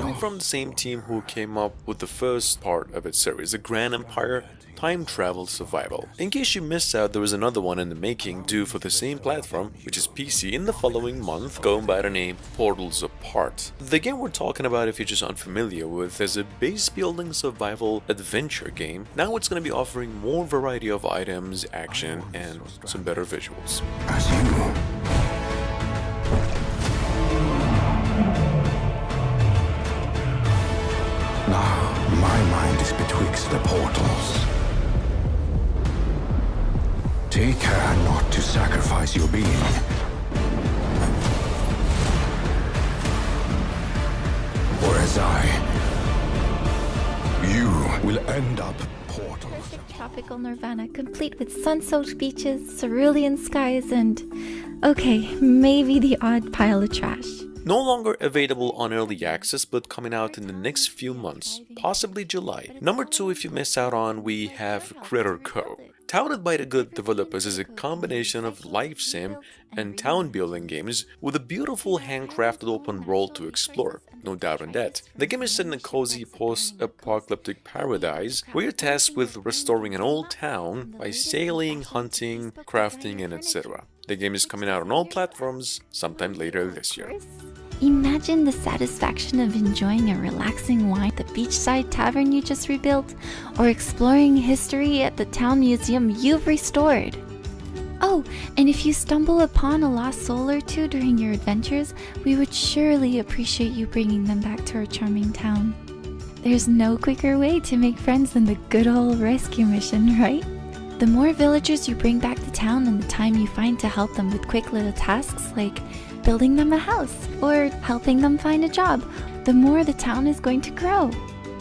coming from the same team who came up with the first part of its series, the Grand Empire Time Travel Survival. In case you missed out, there was another one in the making due for the same platform, which is PC, in the following month, going by the name Portals Apart. The game we're talking about, if you're just unfamiliar with, is a base building survival adventure game. Now it's going to be offering more variety of items, action, and some better visuals. As you. Now, my mind is betwixt the portals. Take care not to sacrifice your being. Or as you will end up portals. Perfect tropical nirvana, complete with sun-soaked beaches, cerulean skies, and... okay, maybe the odd pile of trash. No longer available on early access, but coming out in the next few months, possibly July. Number 2, if you miss out on, we have Critter Co. Touted by the good developers as a combination of life sim and town building games with a beautiful handcrafted open world to explore, no doubt on that. The game is set in a cozy post-apocalyptic paradise where you're tasked with restoring an old town by sailing, hunting, crafting, and etc. The game is coming out on all platforms sometime later this year. Imagine the satisfaction of enjoying a relaxing wine at the beachside tavern you just rebuilt, or exploring history at the town museum you've restored. Oh, and if you stumble upon a lost soul or two during your adventures, we would surely appreciate you bringing them back to our charming town. There's no quicker way to make friends than the good old rescue mission, right? The more villagers you bring back to town and the time you find to help them with quick little tasks like building them a house or helping them find a job, the more the town is going to grow.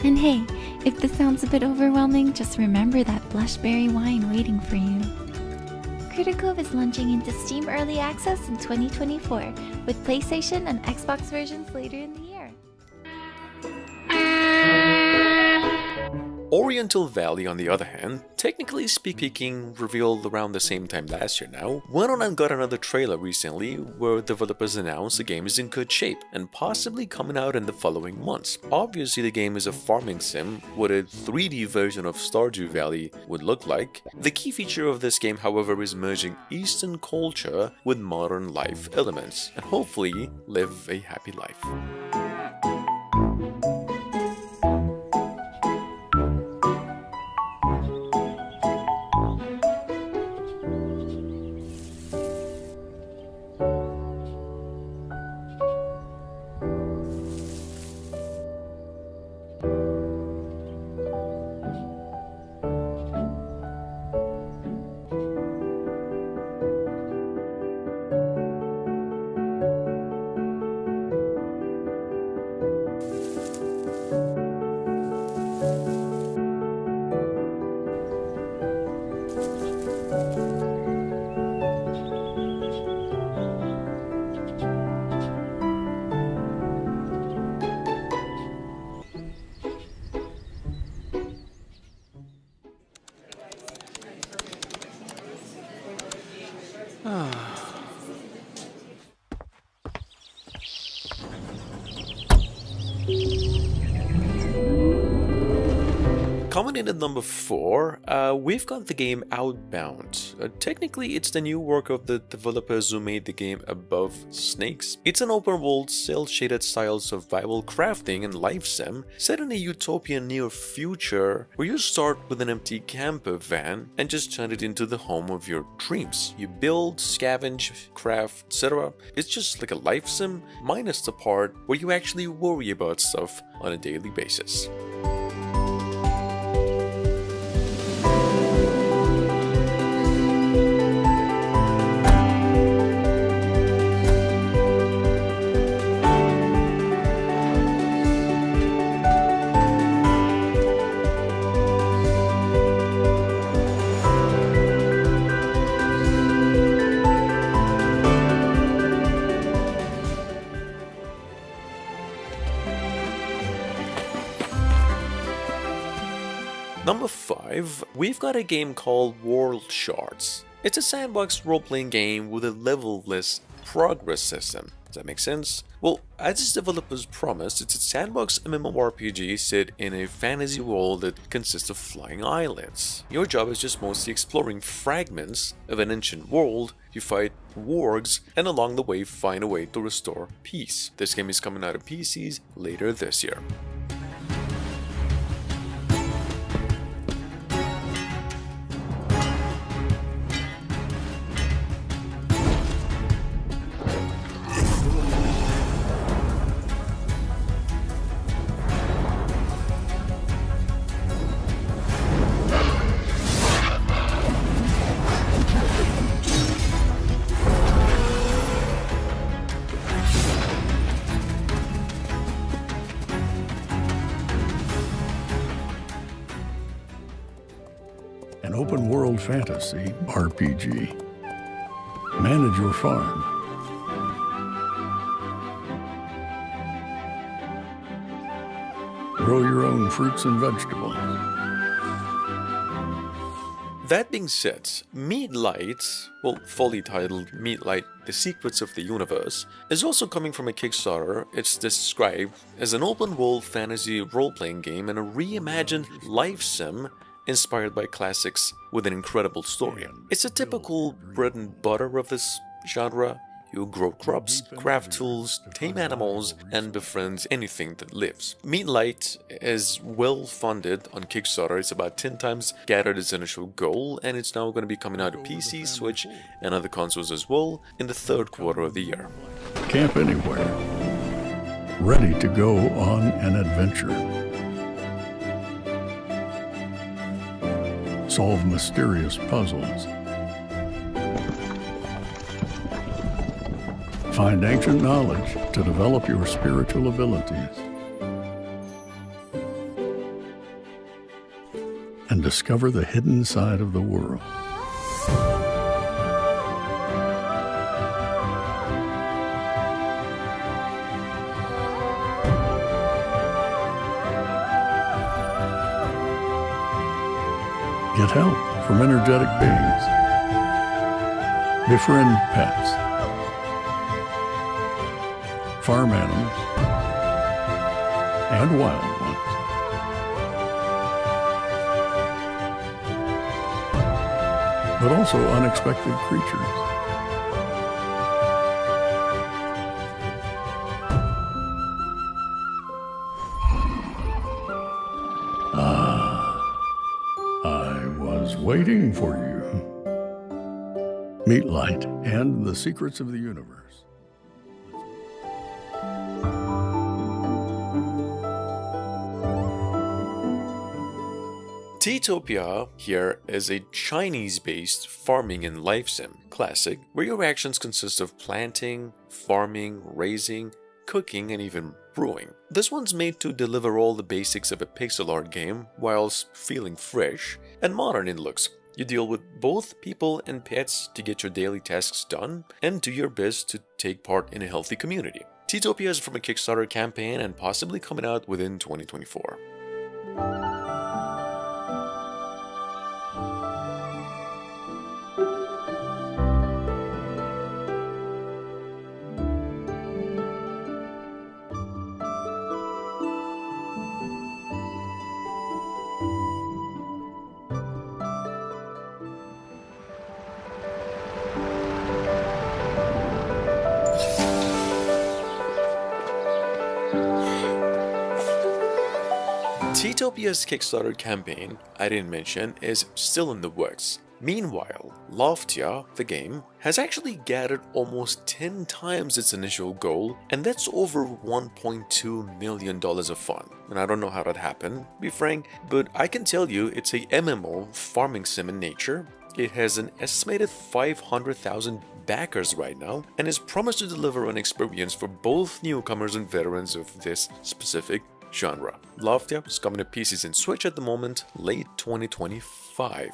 And hey, if this sounds a bit overwhelming, just remember that blushberry wine waiting for you. Critter Cove is launching into Steam Early Access in 2024, with PlayStation and Xbox versions later in the year. Oriental Valley, on the other hand, technically speaking, revealed around the same time last year now, went on and got another trailer recently where developers announced the game is in good shape and possibly coming out in the following months. Obviously the game is a farming sim, what a 3D version of Stardew Valley would look like. The key feature of this game, however, is merging Eastern culture with modern life elements, and hopefully live a happy life. Coming in at number 4, we've got the game Outbound. Technically, it's the new work of the developers who made the game Above Snakes. It's an open-world, cel-shaded style survival crafting and life sim set in a utopian near future where you start with an empty camper van and just turn it into the home of your dreams. You build, scavenge, craft, etc. It's just like a life sim, minus the part where you actually worry about stuff on a daily basis. Number 5, we've got a game called World Shards. It's a sandbox role-playing game with a level-less progress system. that make sense? Well, as its developers promised, it's a sandbox MMORPG set in a fantasy world that consists of flying islands. Your job is just mostly exploring fragments of an ancient world. You fight wargs, and along the way find a way to restore peace. This game is coming out of PCs later this year. An open-world fantasy RPG. Manage your farm. Grow your own fruits and vegetables. That being said, Meatlight, well, fully titled Meatlight: The Secrets of the Universe, is also coming from a Kickstarter. It's described as an open-world fantasy role-playing game and a reimagined life sim inspired by classics with an incredible story. It's a typical bread and butter of this genre. You grow crops, craft tools, tame animals, and befriend anything that lives. Meatlight is well funded on Kickstarter. It's about 10 times gathered its initial goal, and it's now going to be coming out to PC, Switch, and other consoles as well in the third quarter of the year. Camp anywhere. Ready to go on an adventure. Solve mysterious puzzles. Find ancient knowledge to develop your spiritual abilities. And discover the hidden side of the world. Get help from energetic beings. Befriend pets. Farm animals. And wild ones. But also unexpected creatures. Waiting for you. Meatlight and the Secrets of the Universe. Teatopia here is a Chinese-based farming and life sim classic where your actions consist of planting, farming, raising, cooking, and even brewing. This one's made to deliver all the basics of a pixel art game whilst feeling fresh and modern in looks. You deal with both people and pets to get your daily tasks done and do your best to take part in a healthy community. Teatopia is from a Kickstarter campaign and possibly coming out within 2024. Teatopia's Kickstarter campaign, I didn't mention, is still in the works. Meanwhile, Loftia, the game, has actually gathered almost 10 times its initial goal, and that's over $1.2 million of fun. And I don't know how that happened, to be frank, but I can tell you it's a MMO farming sim in nature. It has an estimated 500,000 backers right now, and is promised to deliver an experience for both newcomers and veterans of this specific genre. Loftia is coming to PCs and Switch at the moment, late 2025.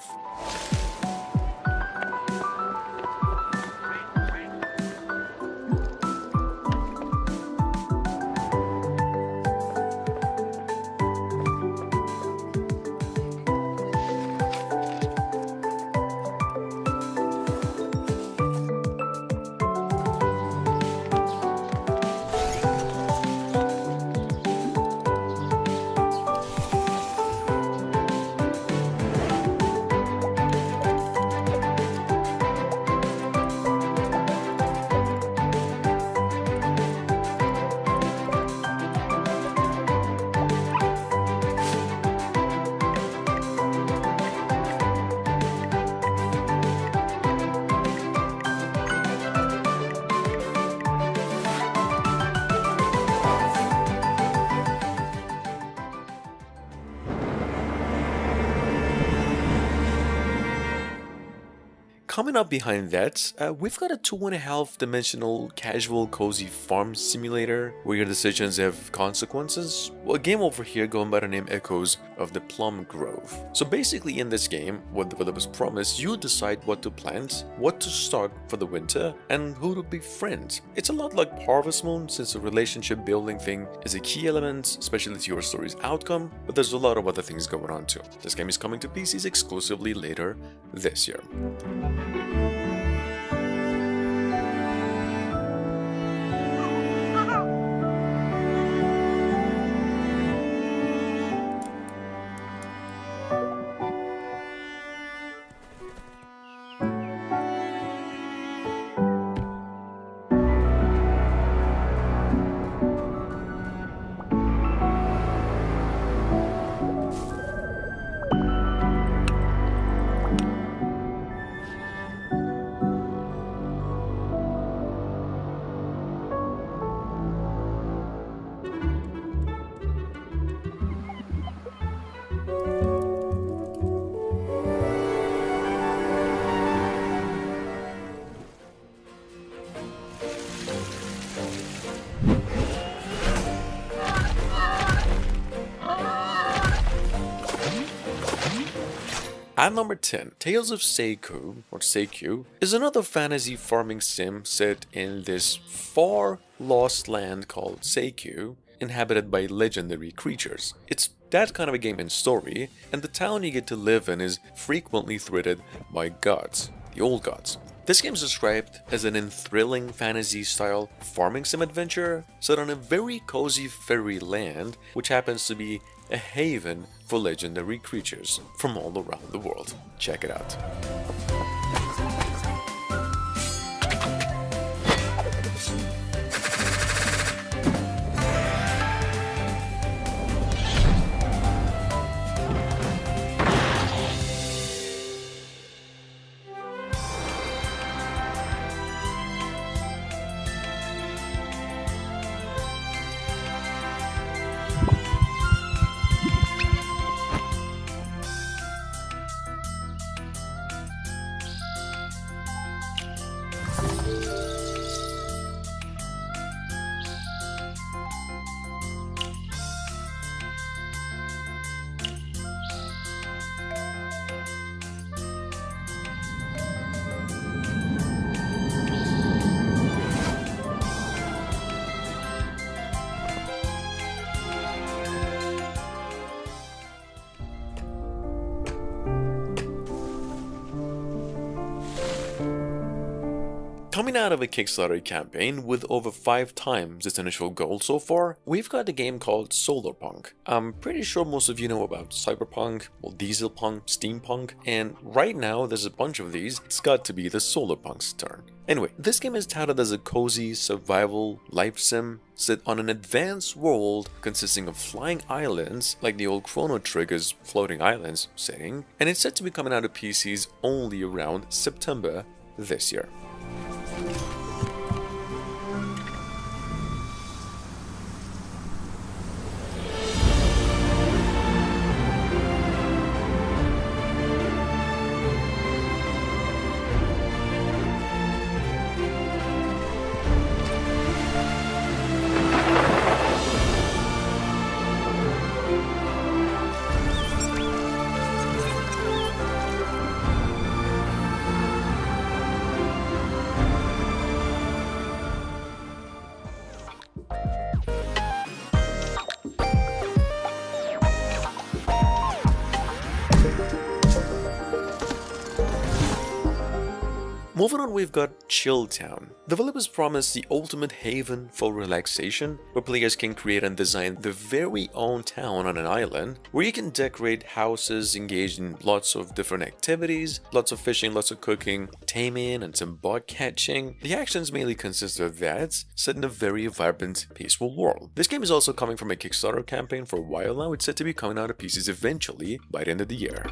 Coming up behind that, we've got a 2.5 dimensional casual cozy farm simulator where your decisions have consequences. Well, a game over here going by the name Echoes of the Plum Grove. So basically in this game, what developers promise, you decide what to plant, what to stock for the winter, and who to befriend. It's a lot like Harvest Moon, since the relationship building thing is a key element, especially to your story's outcome, but there's a lot of other things going on too. This game is coming to PCs exclusively later this year. At number 10, Tales of Seikyu, or Seikyu, is another fantasy farming sim set in this far lost land called Seikyu, inhabited by legendary creatures. It's that kind of a game and story, and the town you get to live in is frequently threatened by gods, the old gods. This game is described as an enthralling fantasy-style farming sim adventure set on a very cozy fairy land, which happens to be a haven for legendary creatures from all around the world. Check it out. Coming out of a Kickstarter campaign with over 5 times its initial goal so far, we've got a game called Solarpunk. I'm pretty sure most of you know about Cyberpunk, well, Dieselpunk, Steampunk, and right now there's a bunch of these. It's got to be the Solarpunk's turn. Anyway, this game is touted as a cozy survival life sim set on an advanced world consisting of flying islands like the old Chrono Trigger's Floating Islands setting, and it's set to be coming out of PCs only around September this year. Moving on, we've got Chill Town. Developers promise the ultimate haven for relaxation, where players can create and design their very own town on an island, where you can decorate houses, engage in lots of different activities, lots of fishing, lots of cooking, taming, and some bug catching. The actions mainly consist of that, set in a very vibrant, peaceful world. This game is also coming from a Kickstarter campaign for a while now. It's set to be coming out of PCs eventually by the end of the year.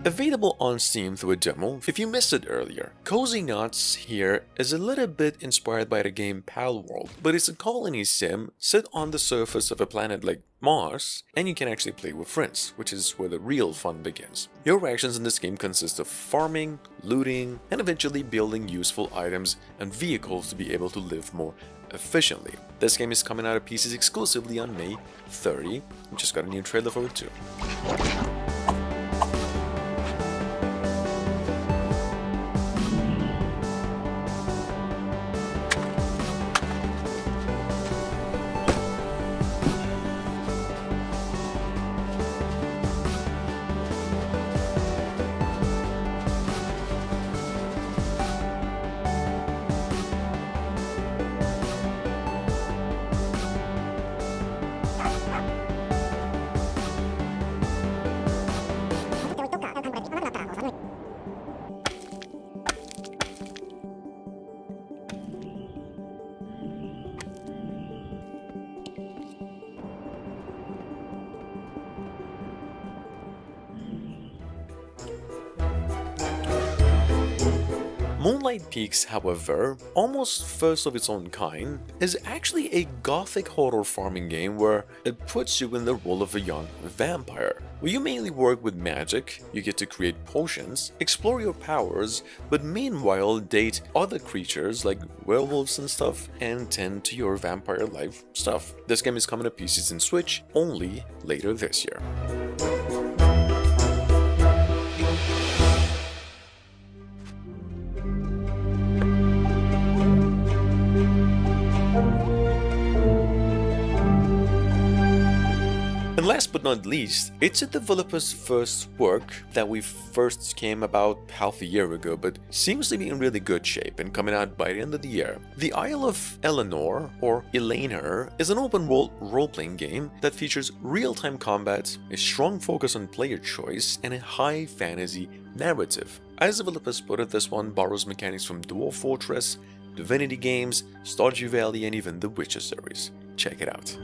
Available on Steam through a demo if you missed it earlier. Cozy Knots here is a little bit inspired by the game Palworld, but it's a colony sim set on the surface of a planet like Mars, and you can actually play with friends, which is where the real fun begins. Your actions in this game consist of farming, looting, and eventually building useful items and vehicles to be able to live more efficiently. This game is coming out of PCs exclusively on May 30. We just got a new trailer for it too. Moonlight Peaks, however, almost first of its own kind, is actually a gothic horror farming game where it puts you in the role of a young vampire. Where you mainly work with magic, you get to create potions, explore your powers, but meanwhile date other creatures like werewolves and stuff, and tend to your vampire life stuff. This game is coming to PCs and Switch only later this year. And last but not least, it's a developer's first work that we first came about half a year ago, but seems to be in really good shape and coming out by the end of the year. The Isle of Eleanor, or Eleanor, is an open-world role-playing game that features real-time combat, a strong focus on player choice, and a high fantasy narrative. As developers put it, this one borrows mechanics from Dwarf Fortress, Divinity Games, Stardew Valley, and even the Witcher series. Check it out.